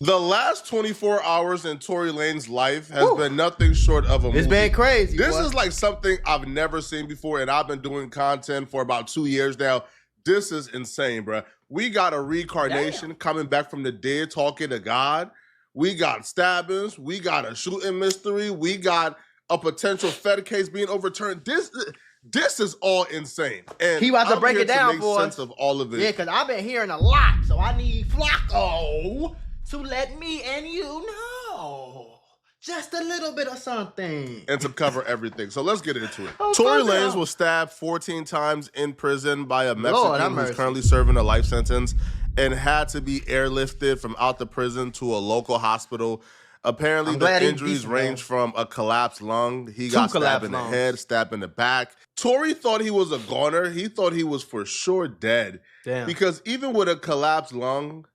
The last 24 hours in Tory Lanez life has been nothing short of a movie. It's been crazy. This is like something I've never seen before, and I've been doing content for about 2 years now. This is insane, bro. We got a reincarnation coming back from the dead talking to God. We got stabbings. We got a shooting mystery. We got a potential Fed case being overturned. This is all insane. And he about to break it down for sense of all of it. Yeah, because I've been hearing a lot, so I need Flacco to let me and you know just a little bit of something. And to cover everything. So let's get into it. Tory Lanez was stabbed 14 times in prison by a Mexican who's currently serving a life sentence and had to be airlifted from out the prison to a local hospital. Apparently, the injuries range from a collapsed lung. He got stabbed in the head, stabbed in the back. Tory thought he was a goner. He thought he was for sure dead. Damn. Because even with a collapsed lung,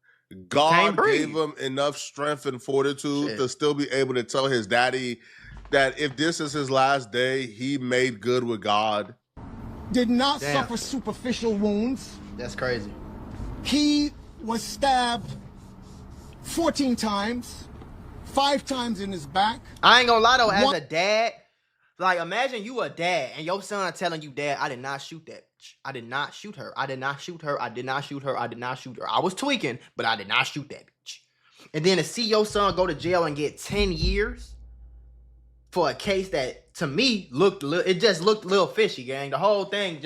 God gave him enough strength and fortitude to still be able to tell his daddy that if this is his last day, he made good with God. Did not suffer superficial wounds. That's crazy. He was stabbed 14 times, 5 times in his back. I ain't gonna lie though, as a dad, like imagine you a dad and your son telling you, Dad, I did not shoot that bitch. I did not shoot her. I did not shoot her. I did not shoot her. I did not shoot her. I was tweaking, but I did not shoot that bitch. And then to see your son go to jail and get 10 years for a case that to me it just looked a little fishy, gang. The whole thing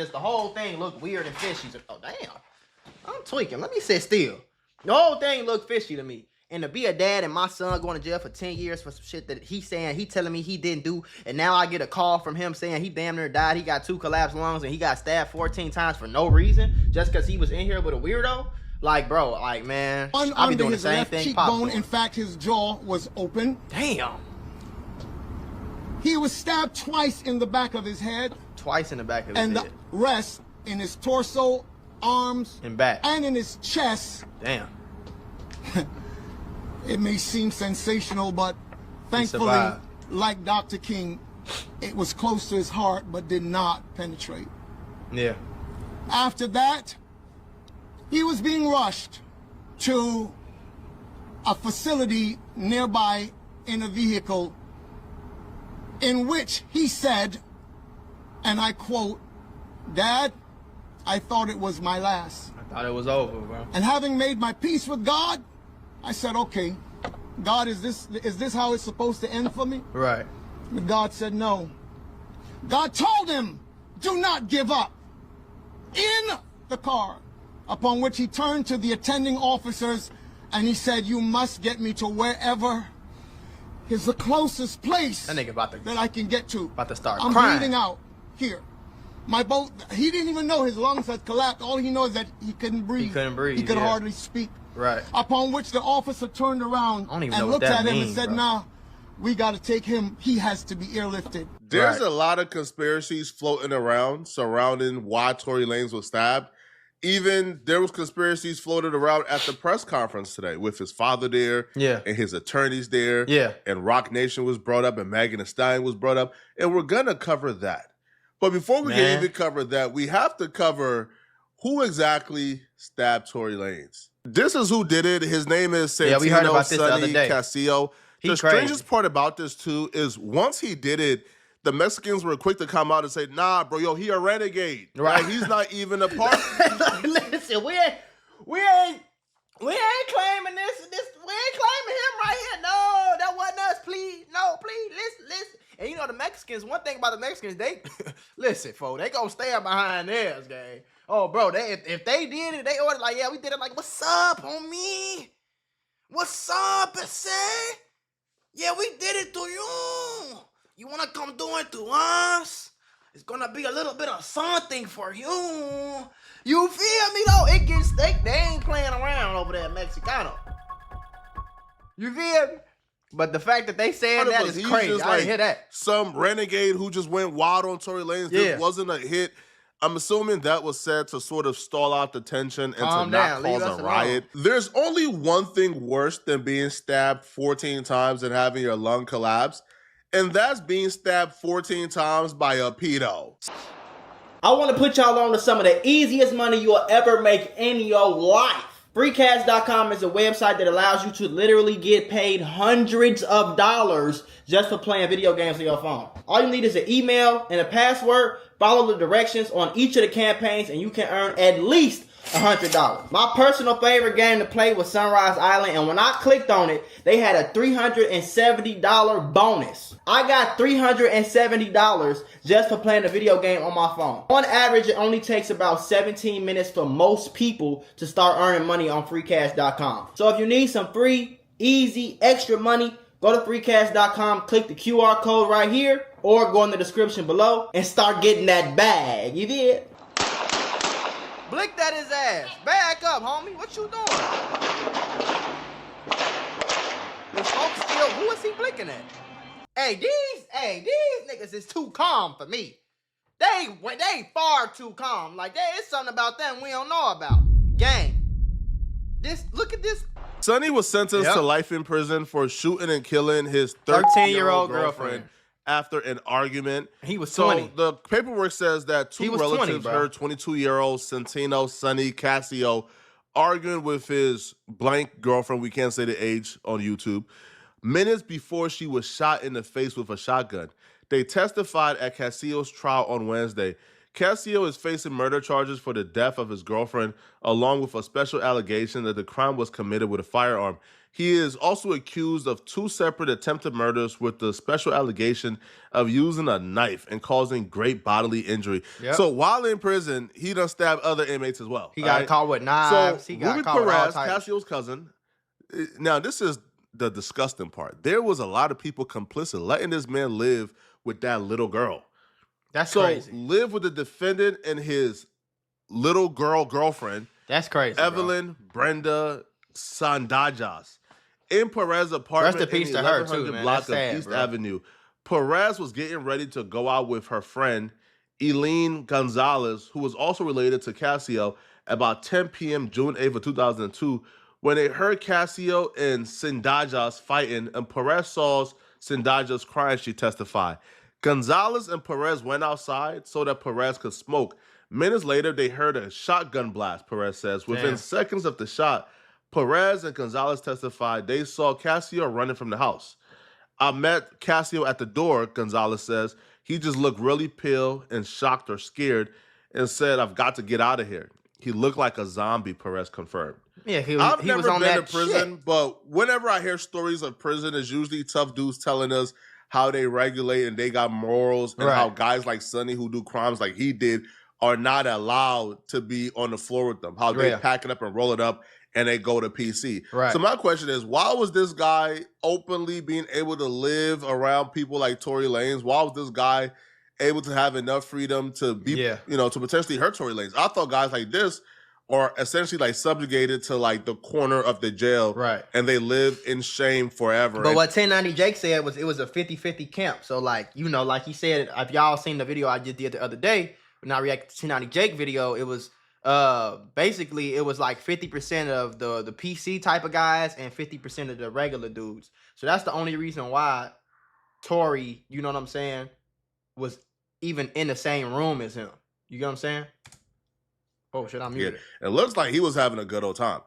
looked weird and fishy. Oh damn, I'm tweaking. Let me sit still. The whole thing looked fishy to me. And to be a dad and my son going to jail for 10 years for some shit that he telling me he didn't do, and now I get a call from him saying he damn near died, he got 2 collapsed lungs, and he got stabbed 14 times for no reason, just because he was in here with a weirdo? Like, bro, like, man, I'll be doing the same thing. Cheekbone, in fact, his jaw was open. Damn. He was stabbed twice in the back of his head. Twice in the back of his head. And the rest in his torso, arms, and back, and in his chest. Damn. It may seem sensational, but thankfully, like Dr. King, it was close to his heart, but did not penetrate. Yeah. After that, he was being rushed to a facility nearby in a vehicle in which he said, and I quote, "Dad, I thought it was my last. I thought it was over, bro. And having made my peace with God, I said, okay, God, is this how it's supposed to end for me?" Right. But God said no. God told him, do not give up. In the car, upon which he turned to the attending officers and he said, you must get me to wherever is the closest place that I can get to. About to start I'm crying. bleeding out here. My boat, he didn't even know his lungs had collapsed. All he knows is that he couldn't breathe. He couldn't breathe. He could hardly speak. Right. Upon which the officer turned around and looked at him and said, nah, we got to take him. He has to be airlifted. There's a lot of conspiracies floating around surrounding why Tory Lanez was stabbed. Even there was conspiracies floated around at the press conference today with his father there and his attorneys there. Yeah. And Rock Nation was brought up and Megan Thee Stallion was brought up. And we're going to cover that. But before we can even cover that, we have to cover who exactly stabbed Tory Lanez. This is who did it. His name is Santino Sonny Casillo. The strangest part about this, too, is once he did it, the Mexicans were quick to come out and say, nah, bro, yo, he a renegade. Right? He's not even a part. Listen, we ain't claiming this. We ain't claiming him right here. No, that wasn't us. Please, no, please, listen. And you know the Mexicans, one thing about the Mexicans, they listen, folks, they gonna stand behind theirs, gang. Oh, bro, if they did it, they ordered like, yeah, we did it. Like, what's up, homie? What's up, say? Yeah, we did it to you. You wanna come do it to us? It's gonna be a little bit of something for you. You feel me though? It gets they ain't playing around over there in Mexicano. You feel me? But the fact that they saying that is crazy. I didn't hear that. Some renegade who just went wild on Tory Lanez. This wasn't a hit. I'm assuming that was said to sort of stall out the tension and to not cause a riot. There's only one thing worse than being stabbed 14 times and having your lung collapse, and that's being stabbed 14 times by a pedo. I want to put y'all on to some of the easiest money you'll ever make in your life. Freecash.com is a website that allows you to literally get paid hundreds of dollars just for playing video games on your phone. All you need is an email and a password. Follow the directions on each of the campaigns and you can earn at least $100. My personal favorite game to play was Sunrise Island, and when I clicked on it, they had a $370 bonus. I got $370 just for playing a video game on my phone. On average, it only takes about 17 minutes for most people to start earning money on freecash.com. So if you need some free, easy, extra money, go to freecash.com, click the QR code right here, or go in the description below and start getting that bag. You did? Blicked at his ass. Back up, homie. What you doing? The smoke still. Who is he blinking at? Hey, these niggas is too calm for me. They far too calm. Like, there is something about them we don't know about. Gang. Look at this. Sonny was sentenced to life in prison for shooting and killing his 13-year-old girlfriend after an argument. He was 20. So the paperwork says that two relatives heard 22-year-old Santino Sonny Casio arguing with his blank girlfriend, we can't say the age, on YouTube, minutes before she was shot in the face with a shotgun. They testified at Casio's trial on Wednesday. Casio is facing murder charges for the death of his girlfriend, along with a special allegation that the crime was committed with a firearm. He is also accused of 2 separate attempted murders with the special allegation of using a knife and causing great bodily injury. Yep. So while in prison, he done stabbed other inmates as well. He got caught with knives. So Ruben Perez, Casio's cousin, now this is the disgusting part. There was a lot of people complicit letting this man live with that little girl. That's crazy. Live with the defendant and his little girlfriend. That's crazy. Evelyn Brenda Sandajas. In Perez's apartment Rest in peace in the to her 1100 too, man. block That's of sad, East bro. Avenue. Perez was getting ready to go out with her friend, Eileen Gonzalez, who was also related to Casio, about 10 p.m. June 8th of 2002, when they heard Casio and Sandajas fighting, and Perez saw Sandajas crying, she testified. Gonzalez and Perez went outside so that Perez could smoke. Minutes later, they heard a shotgun blast, Perez says. Within seconds of the shot, Perez and Gonzalez testified they saw Casio running from the house. I met Casio at the door, Gonzalez says. He just looked really pale and shocked or scared and said, "I've got to get out of here." He looked like a zombie, Perez confirmed. Yeah, I've never was on been that to prison, shit. but whenever I hear stories of prison, it's usually tough dudes telling us how they regulate and they got morals, and how guys like Sonny who do crimes like he did are not allowed to be on the floor with them. How they pack it up and roll it up and they go to PC. So my question is, why was this guy openly being able to live around people like Tory Lanez? Why was this guy able to have enough freedom to be, you know, to potentially hurt Tory Lanez? I thought guys like this are essentially like subjugated to like the corner of the jail, and they live in shame forever. But what 1090 Jake said was it was a 50-50 camp. So like, you know, like he said, if y'all seen the video I just did the other day, when I reacted to 1090 Jake video, it was basically it was like 50% of the PC type of guys and 50% of the regular dudes. So that's the only reason why Tory, you know what I'm saying, was even in the same room as him. You get what I'm saying? Oh shit, I'm muted. It looks like he was having a good old time.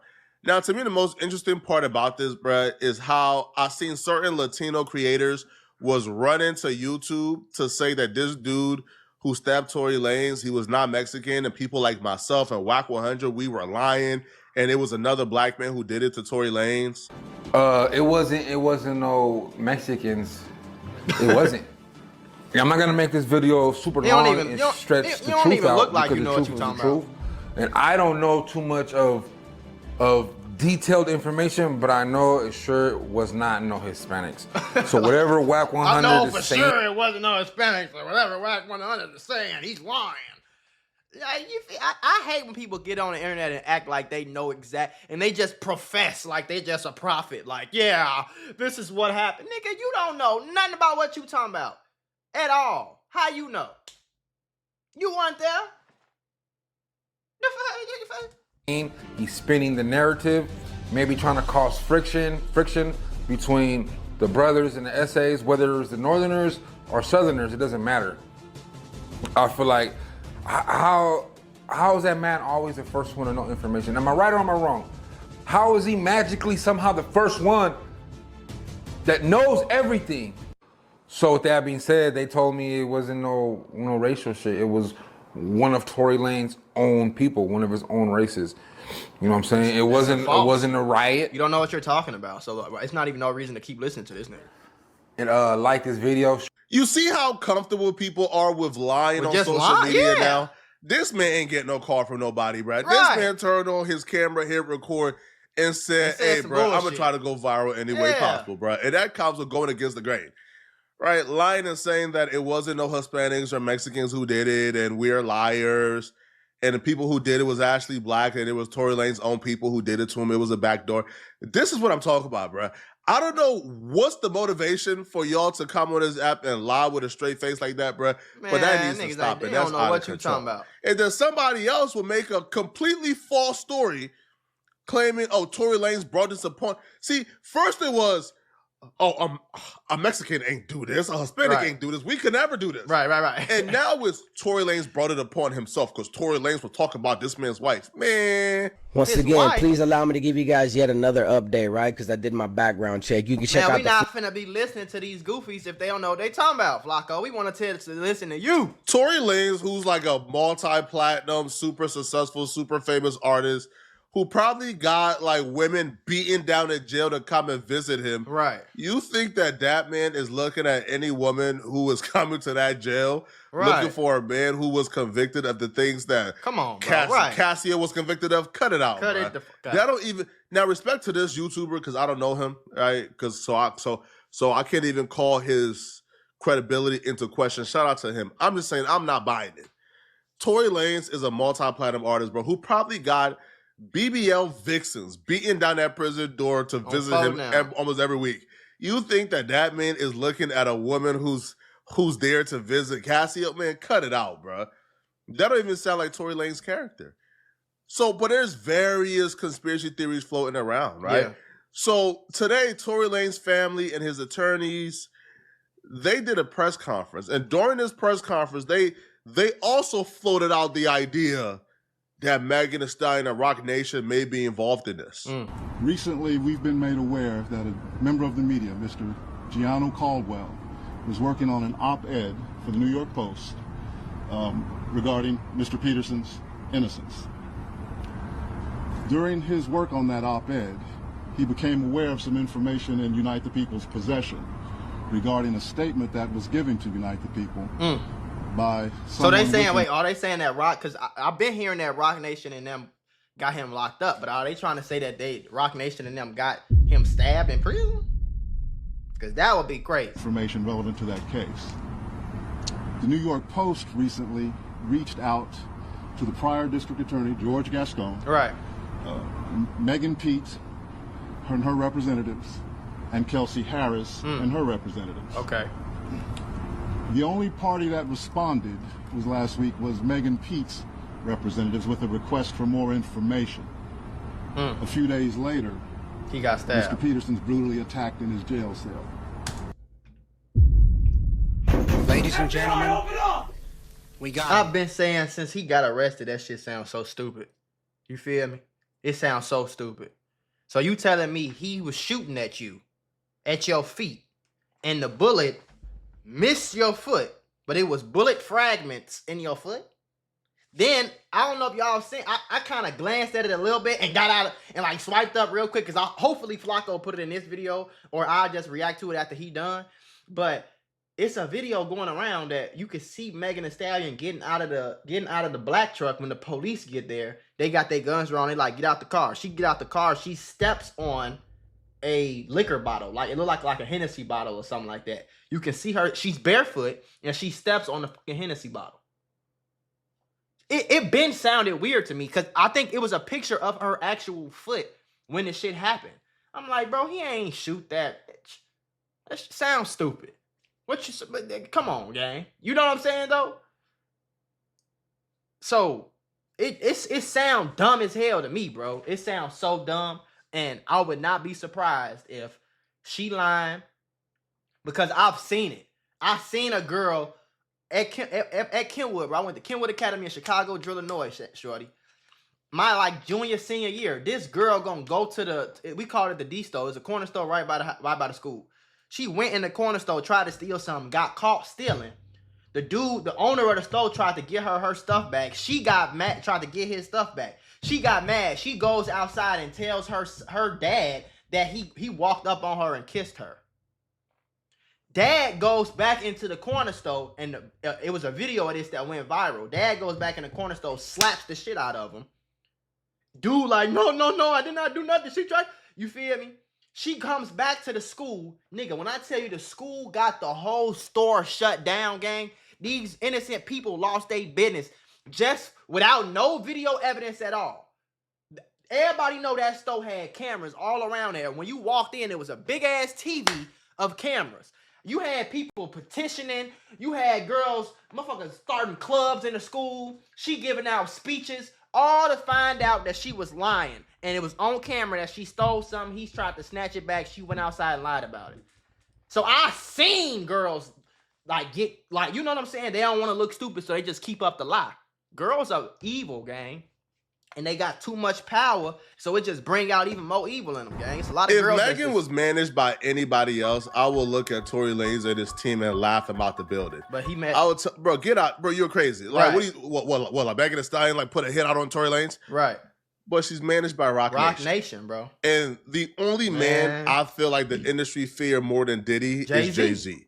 Now, to me, the most interesting part about this, bruh, is how I've seen certain Latino creators was running to YouTube to say that this dude who stabbed Tory Lanez, he was not Mexican, and people like myself and Whack 100, we were lying, and it was another black man who did it to Tory Lanez. It wasn't no Mexicans. It wasn't. I'm not gonna make this video super long and stretch the truth out because the truth is the truth. And I don't know too much of detailed information, but I know it sure was not no Hispanics. So whatever Whack 100 I know for is saying, sure it wasn't no Hispanics or whatever Whack 100 is saying. He's lying. I hate when people get on the internet and act like they know exact, and they just profess like they just a prophet. Like, yeah, this is what happened. Nigga, you don't know nothing about what you talking about at all. How you know? You weren't there. he's spinning the narrative, maybe trying to cause friction between the brothers and the essays, whether it's the Northerners or Southerners, it doesn't matter. I feel like, how is that man always the first one to know information? Am I right or am I wrong? How is he magically somehow the first one that knows everything? So with that being said, they told me it wasn't no racial shit. It was one of Tory Lanez's own people, one of his own races. You know what I'm saying? It wasn't a riot. You don't know what you're talking about, so it's not even no reason to keep listening to this nigga. And like this video. You see how comfortable people are with lying on social media now? This man ain't getting no call from nobody, bro. Right. This man turned on his camera, hit record, and said, hey, bro, I'm going to try to go viral any way possible, bro. And that comes with going against the grain. Right? Lying and saying that it wasn't no Hispanics or Mexicans who did it, and we're liars. And the people who did it was actually black, and it was Tory Lanez's own people who did it to him. It was a backdoor. This is what I'm talking about, bro. I don't know what's the motivation for y'all to come on this app and lie with a straight face like that, bro. Man, but that needs to stop. They don't know what you're talking about. And then somebody else will make a completely false story claiming, oh, Tory Lanez brought this upon. See, first it was, a Mexican ain't do this, a Hispanic ain't do this. We could never do this. Right. And now it's Tory Lanez brought it upon himself because Tory Lanez was talking about this man's wife. Man. Once again, please allow me to give you guys yet another update, right? Because I did my background check. You can check out. Man, we not finna be listening to these goofies if they don't know what they talking about, Flacco. We want to listen to you. Tory Lanez, who's like a multi-platinum, super successful, super famous artist, who probably got like women beaten down in jail to come and visit him. Right. You think that man is looking at any woman who is coming to that jail, looking for a man who was convicted of the things that Cassia was convicted of? Cut it out. Cut it the fuck out. That don't even now respect to this YouTuber because I don't know him, right? Because so I can't even call his credibility into question. Shout out to him. I'm just saying I'm not buying it. Tory Lanez is a multi-platinum artist, bro, who probably got BBL vixens beating down that prison door to visit him almost every week. You think that man is looking at a woman who's there to visit Cassie? Man, cut it out, bro. That don't even sound like Tory Lanez's character. So, but there's various conspiracy theories floating around, right? Yeah. So today, Tory Lanez's family and his attorneys, they did a press conference. And during this press conference, they also floated out the idea that Megan Thee Stallion and Roc Nation may be involved in this. Recently, we've been made aware that a member of the media, Mr. Gianno Caldwell, was working on an op-ed for the New York Post regarding Mr. Peterson's innocence. During his work on that op-ed, he became aware of some information in Unite the People's possession regarding a statement that was given to Unite the People by so they saying, wait, are they saying that Roc, because I've been hearing that Roc Nation and them got him locked up, but are they trying to say that Roc Nation and them got him stabbed in prison? Because that would be crazy. Information relevant to that case. The New York Post recently reached out to the prior district attorney, George Gascon, Megan Pete and her representatives, and Kelsey Harris and her representatives. Okay. The only party that responded last week was Megan Pete's representatives with a request for more information. A few days later, he got stabbed. Mr. Peterson's brutally attacked in his jail cell. Ladies and gentlemen, I've been saying since he got arrested, that shit sounds so stupid. You feel me? It sounds so stupid. So you telling me he was shooting at you, at your feet, and the bullet missed your foot, but it was bullet fragments in your foot? Then, I don't know if y'all seen, I kind of glanced at it a little bit and got out and like swiped up real quick because hopefully Flacco put it in this video or I'll just react to it after he done. But it's a video going around that you can see Megan Thee Stallion getting out of the black truck when the police get there. They got their guns drawn. They like, get out the car. She get out the car. She steps on a liquor bottle. Like it looked like a Hennessy bottle or something like that. You can see her. She's barefoot and she steps on the fucking Hennessy bottle. It been sounded weird to me because I think it was a picture of her actual foot when the shit happened. I'm like, bro, he ain't shoot that bitch. That sounds stupid. Come on, gang. You know what I'm saying though? So it sounds dumb as hell to me, bro. It sounds so dumb, and I would not be surprised if she lying because I've seen it. I've seen a girl at Kenwood, bro. I went to Kenwood Academy in Chicago, Illinois, shorty. my like junior, senior year, this girl gonna go to we called it the D store. It's a corner store right by the school. She went in the corner store, tried to steal something, got caught stealing. The dude, the owner of the store, tried to get her stuff back. She got mad, tried to get his stuff back. She got mad. She goes outside and tells her dad that he walked up on her and kissed her. Dad goes back into the corner store, and it was a video of this that went viral. Dad goes back in the corner store, slaps the shit out of him. Dude like, no, I did not do nothing. She tried, you feel me? She comes back to the school. Nigga, when I tell you the school got the whole store shut down, gang, these innocent people lost their business just without no video evidence at all. Everybody know that store had cameras all around there. When you walked in, it was a big-ass TV of cameras. You had people petitioning. You had girls, motherfuckers starting clubs in the school. She giving out speeches, all to find out that she was lying. And it was on camera that she stole something. He tried to snatch it back. She went outside and lied about it. So I seen girls you know what I'm saying? They don't want to look stupid, so they just keep up the lie. Girls are evil, gang. And they got too much power, so it just bring out even more evil in them, gang. It's a lot of girls. If Megan was managed by anybody else, I will look at Tory Lanez and his team and laugh about the building. But he I would bro, get out, bro. You're crazy. Like, right. what, like Megan Thee Stallion, like put a hit out on Tory Lanez? Right. But she's managed by Rock Nation, bro. And the only man I feel like the industry fear more than Diddy is Jay-Z.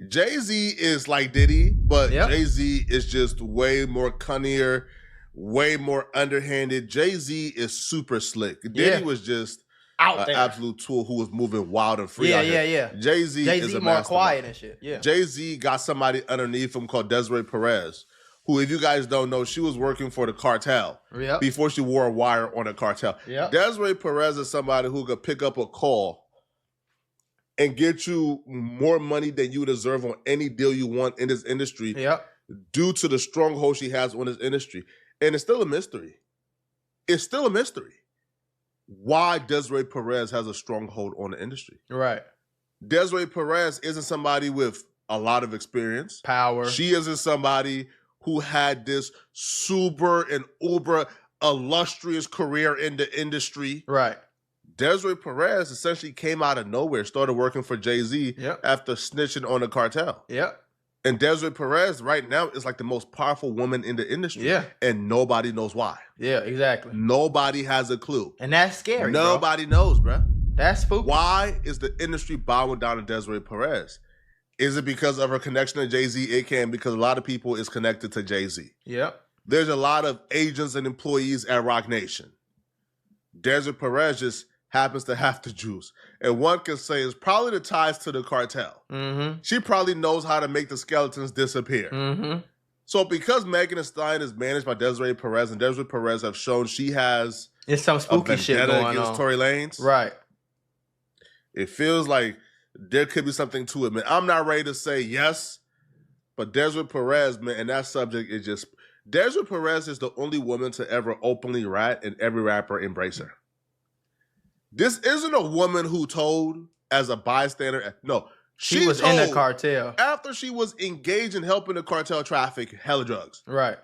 Jay-Z is like Diddy, but Jay-Z is just way more cunnier, way more underhanded. Jay-Z is super slick. Diddy was just out there, absolute tool who was moving wild and free. Yeah. Jay-Z is a more quiet and shit. Yeah. Jay-Z got somebody underneath him called Desiree Perez, who, if you guys don't know, she was working for the cartel before she wore a wire on the cartel. Desiree Perez is somebody who could pick up a call and get you more money than you deserve on any deal you want in this industry due to the stronghold she has on this industry. And it's still a mystery. It's still a mystery why Desiree Perez has a stronghold on the industry. Right. Desiree Perez isn't somebody with a lot of experience. Power. She isn't somebody who had this super and uber illustrious career in the industry. Right. Desiree Perez essentially came out of nowhere, started working for Jay-Z after snitching on the cartel. And Desiree Perez right now is like the most powerful woman in the industry. And nobody knows why. Yeah, exactly. Nobody has a clue. And that's scary, Nobody knows, bro. That's spooky. Why is the industry bowing down to Desiree Perez? Is it because of her connection to Jay-Z? It can, because a lot of people is connected to Jay-Z. There's a lot of agents and employees at Rock Nation. Desiree Perez just happens to have the juice. And one can say it's probably the ties to the cartel. She probably knows how to make the skeletons disappear. So because Megan Thee Stallion is managed by Desiree Perez, and Desiree Perez have shown she has some spooky shit going against on. Tory Lanez. Right. It feels like there could be something to it, man. I'm not ready to say yes, but Desiree Perez, man, and that subject is just... Desiree Perez is the only woman to ever openly rat, and every rapper embrace her. This isn't a woman who told as a bystander. No, she was in the cartel after she was engaged in helping the cartel traffic hella drugs. Right.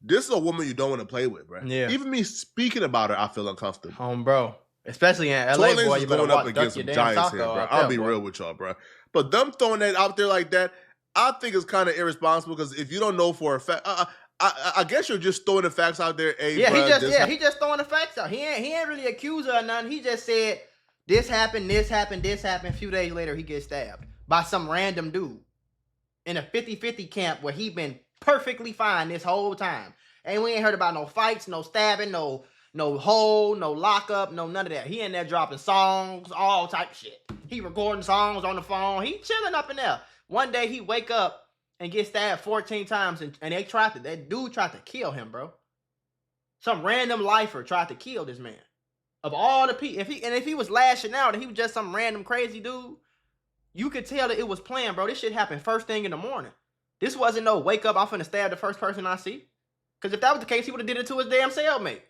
This is a woman you don't want to play with, bro. Yeah. Even me speaking about her, I feel uncomfortable. Bro. Especially in LA, boy, you better going up against some giants here, bro. I'll be real with y'all, bro. But them throwing that out there like that, I think is kind of irresponsible, because if you don't know for a fact, I guess you're just throwing the facts out there. Hey, he just throwing the facts out. He ain't really accused her or nothing. He just said this happened. A few days later, he gets stabbed by some random dude in a 50-50 camp where he been perfectly fine this whole time. And we ain't heard about no fights, no stabbing, no hole, no lockup, no none of that. He in there dropping songs, all type of shit. He recording songs on the phone. He chilling up in there. One day he wake up and get stabbed 14 times, and that dude tried to kill him, bro. Some random lifer tried to kill this man. Of all the people, if he was lashing out and he was just some random crazy dude, you could tell that it was planned, bro. This shit happened first thing in the morning. This wasn't no wake up, I'm finna stab the first person I see. Because if that was the case, he would have did it to his damn cellmate.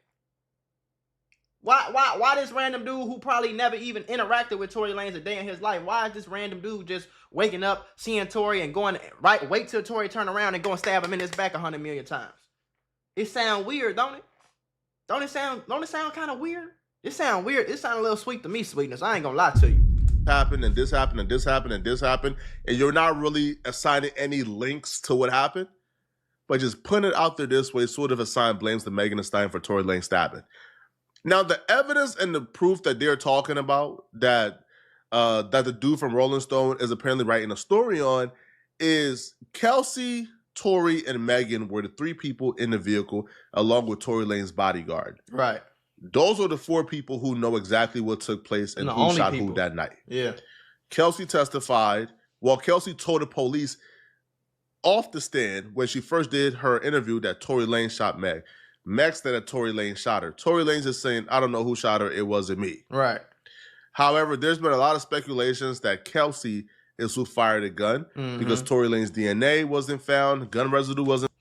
Why this random dude who probably never even interacted with Tory Lanez a day in his life? Why is this random dude just waking up, seeing Tory and going wait till Tory turn around and go and stab him in his back 100 million times? It sound weird, don't it? Don't it sound kind of weird? It sound weird. It sound a little sweet to me, Sweetness. I ain't gonna lie to you. Happened and this happened and this happened and this happened, and you're not really assigning any links to what happened, but just putting it out there this way sort of assign blames to Megan Thee Stallion for Tory Lanez stabbing. Now, the evidence and the proof that they're talking about that the dude from Rolling Stone is apparently writing a story on is Kelsey, Tory, and Megan were the 3 people in the vehicle along with Tory Lanez's bodyguard. Right. Those are the 4 people who know exactly what took place and who shot who that night. Yeah. Kelsey testified. Well, Kelsey told the police off the stand when she first did her interview that Tory Lanez shot Meg. Meg said that Tory Lanez shot her. Tory Lanez is saying, I don't know who shot her. It wasn't me. Right. However, there's been a lot of speculations that Kelsey is who fired the gun because Tory Lanez's DNA wasn't found. Gun residue wasn't.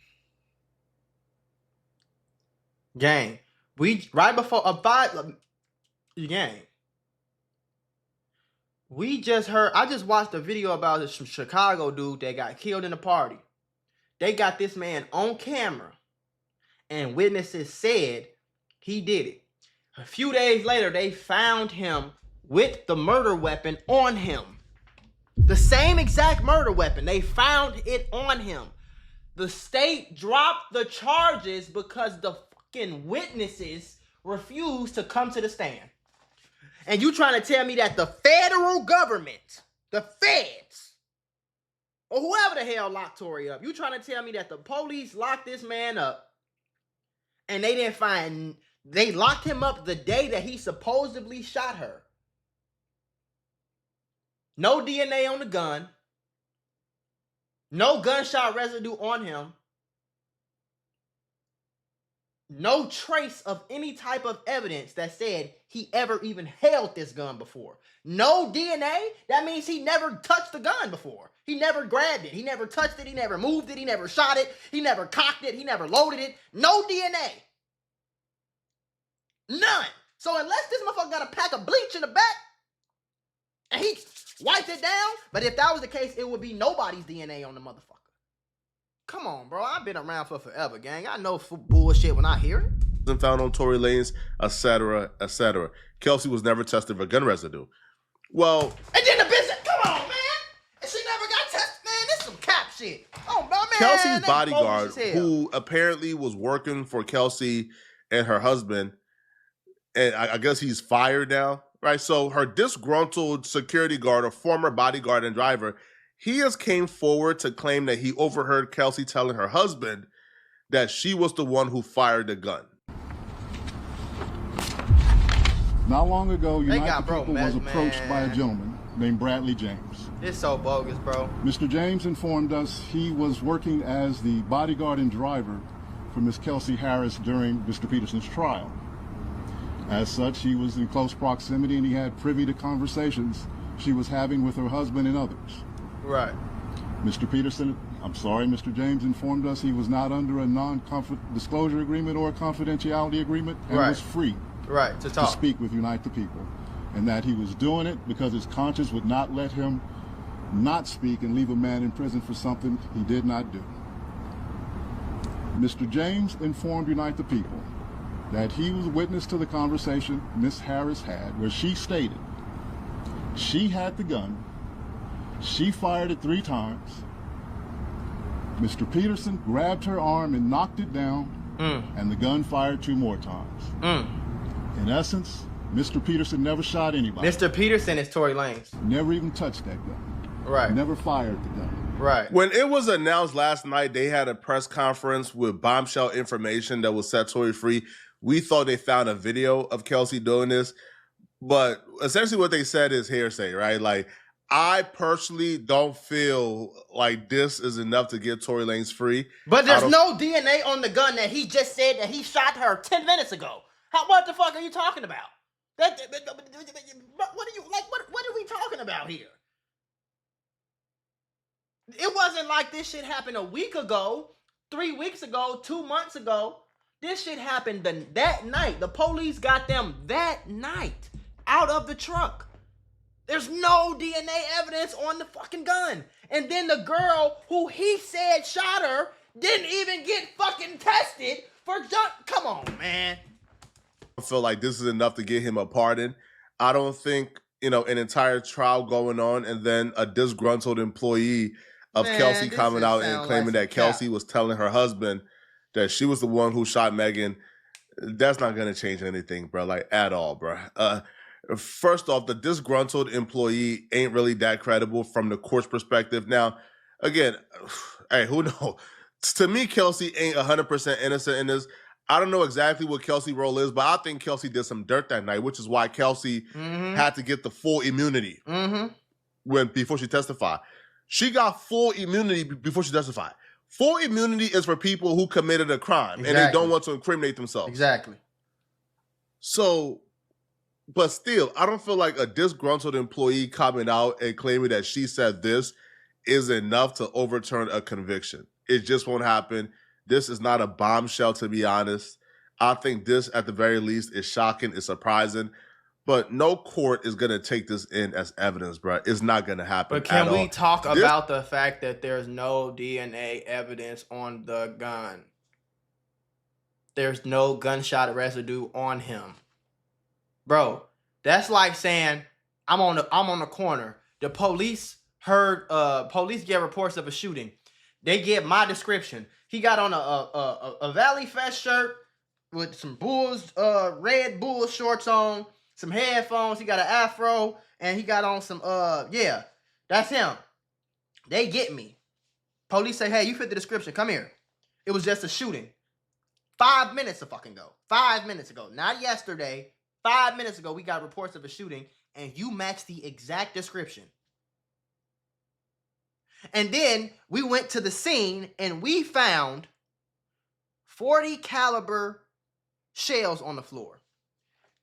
Gang. Right before gang. We just heard, I just watched a video about this Chicago dude that got killed in a party. They got this man on camera and witnesses said he did it. A few days later, they found him with the murder weapon on him. The same exact murder weapon. They found it on him. The state dropped the charges because the fucking witnesses refused to come to the stand. And you trying to tell me that the federal government, the feds, or whoever the hell locked Tory up, you trying to tell me that the police locked this man up and they locked him up the day that he supposedly shot her. No DNA on the gun. No gunshot residue on him. No trace of any type of evidence that said he ever even held this gun before. No DNA? That means he never touched the gun before. He never grabbed it. He never touched it. He never moved it. He never shot it. He never cocked it. He never loaded it. No DNA. None. So unless this motherfucker got a pack of bleach in the back and he wiped it down, but if that was the case, it would be nobody's DNA on the motherfucker. Come on, bro. I've been around for forever, gang. I know bullshit when I hear it. Found on Tory Lanez, etc., etc. Kelsey was never tested for gun residue. Well, and then the business. Come on, man. And she never got tested, man. This some cap shit. Oh, man. Kelsey's bodyguard, who apparently was working for Kelsey and her husband, and I guess he's fired now, right? So her disgruntled security guard, a former bodyguard and driver, he has came forward to claim that he overheard Kelsey telling her husband that she was the one who fired the gun. Not long ago, United People was approached by a gentleman named Bradley James. It's so bogus, bro. Mr. James informed us he was working as the bodyguard and driver for Miss Kelsey Harris during Mr. Peterson's trial. As such, he was in close proximity and he had privy to conversations she was having with her husband and others. Right. Mr. James informed us he was not under a non-disclosure agreement or a confidentiality agreement and was free to speak with Unite the People, and that he was doing it because his conscience would not let him not speak and leave a man in prison for something he did not do. Mr. James informed Unite the People that he was witness to the conversation Miss Harris had where she stated she had the gun, she fired it 3 times, Mr. Peterson grabbed her arm and knocked it down, and the gun fired 2 more times. In essence, Mr. Peterson never shot anybody. Mr. Peterson is Tory Lanez. Never even touched that gun. Right. Never fired the gun. Right. When it was announced last night, they had a press conference with bombshell information that will set Tory free. We thought they found a video of Kelsey doing this, but essentially what they said is hearsay, right? Like, I personally don't feel like this is enough to get Tory Lanez free. But there's no DNA on the gun that he just said that he shot her 10 minutes ago. What the fuck are you talking about? What are we talking about here? It wasn't like this shit happened a week ago, 3 weeks ago, 2 months ago. This shit happened that night. The police got them that night out of the truck. There's no DNA evidence on the fucking gun. And then the girl who he said shot her didn't even get fucking tested Come on, man. I feel like this is enough to get him a pardon. I don't think, an entire trial going on and then a disgruntled employee of Kelsey coming out and claiming that Kelsey was telling her husband that she was the one who shot Megan. That's not going to change anything, bro, like at all, bro. First off, the disgruntled employee ain't really that credible from the court's perspective. Now, again, hey, who knows? To me, Kelsey ain't 100% innocent in this. I don't know exactly what Kelsey's role is, but I think Kelsey did some dirt that night, which is why Kelsey had to get the full immunity before she testified. She got full immunity before she testified. Full immunity is for people who committed a crime and they don't want to incriminate themselves. Exactly. So, but still, I don't feel like a disgruntled employee coming out and claiming that she said this is enough to overturn a conviction. It just won't happen. This is not a bombshell, to be honest. I think this, at the very least, is shocking, it's surprising. But no court is going to take this in as evidence, bro. It's not going to happen. But can we talk about the fact that there's no DNA evidence on the gun? There's no gunshot residue on him. Bro, that's like saying I'm on the corner. The police get reports of a shooting. They get my description. He got on a Valley Fest shirt with some Bulls, red Bull shorts on, some headphones. He got an afro, and he got on some, that's him. They get me. Police say, hey, you fit the description. Come here. It was just a shooting. 5 minutes ago. 5 minutes ago. Not yesterday. 5 minutes ago, we got reports of a shooting, and you match the exact description. And then we went to the scene and we found 40 caliber shells on the floor.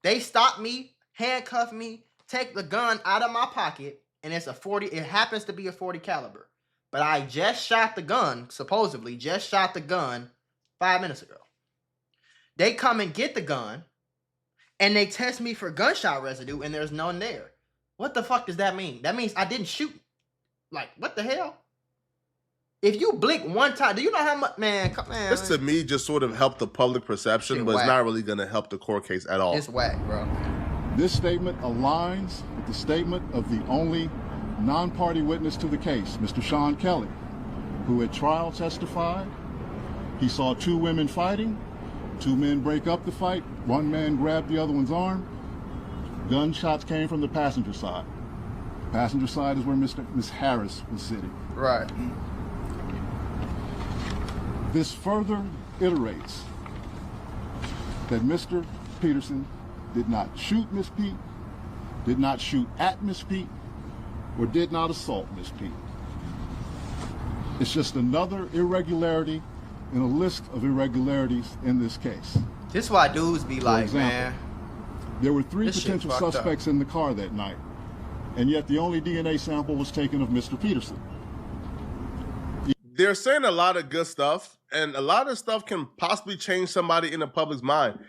They stopped me, handcuffed me, take the gun out of my pocket, and it happens to be a 40 caliber. But I just shot the gun, supposedly just shot the gun 5 minutes ago. They come and get the gun and they test me for gunshot residue and there's none there. What the fuck does that mean? That means I didn't shoot. Like, what the hell? If you blink one time, do you know how much, man? This to me just sort of helped the public perception, but it's not really going to help the court case at all. It's whack, bro. This statement aligns with the statement of the only non-party witness to the case, Mr. Sean Kelly, who at trial testified he saw two women fighting, two men break up the fight, one man grabbed the other one's arm, gunshots came from the passenger side. Passenger side is where Miss Harris was sitting. Right. This further iterates that Mr. Peterson did not shoot Miss Pete, did not shoot at Miss Pete, or did not assault Miss Pete. It's just another irregularity in a list of irregularities in this case. This is why dudes be like, man. There were three potential suspects in the car that night, and yet the only DNA sample was taken of Mr. Peterson. They're saying a lot of good stuff, and a lot of stuff can possibly change somebody in the public's mind.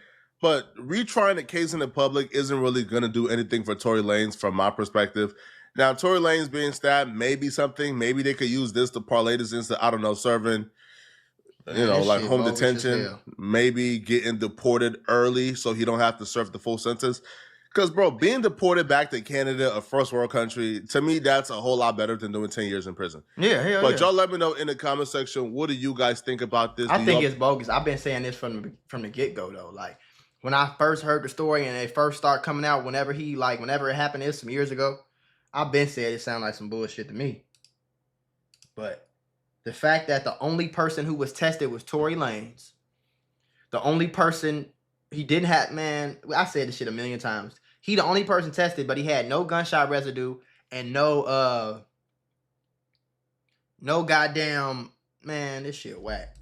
But retrying the case in the public isn't really going to do anything for Tory Lanez from my perspective. Now, Tory Lanez being stabbed may be something. Maybe they could use this to parlay this into, I don't know, serving, like home detention. Maybe getting deported early so he don't have to serve the full sentence. Because, bro, being deported back to Canada, a first world country, to me, that's a whole lot better than doing 10 years in prison. Yeah, But y'all let me know in the comment section, what do you guys think about this? I think it's bogus. I've been saying this from the get-go, though. Like, when I first heard the story and they first start coming out, whenever it happened, some years ago, I've been saying it sounded like some bullshit to me. But the fact that the only person who was tested was Tory Lanez, the only person he didn't have, man, I said this shit a million times. He the only person tested, but he had no gunshot residue and no goddamn, man, this shit whack.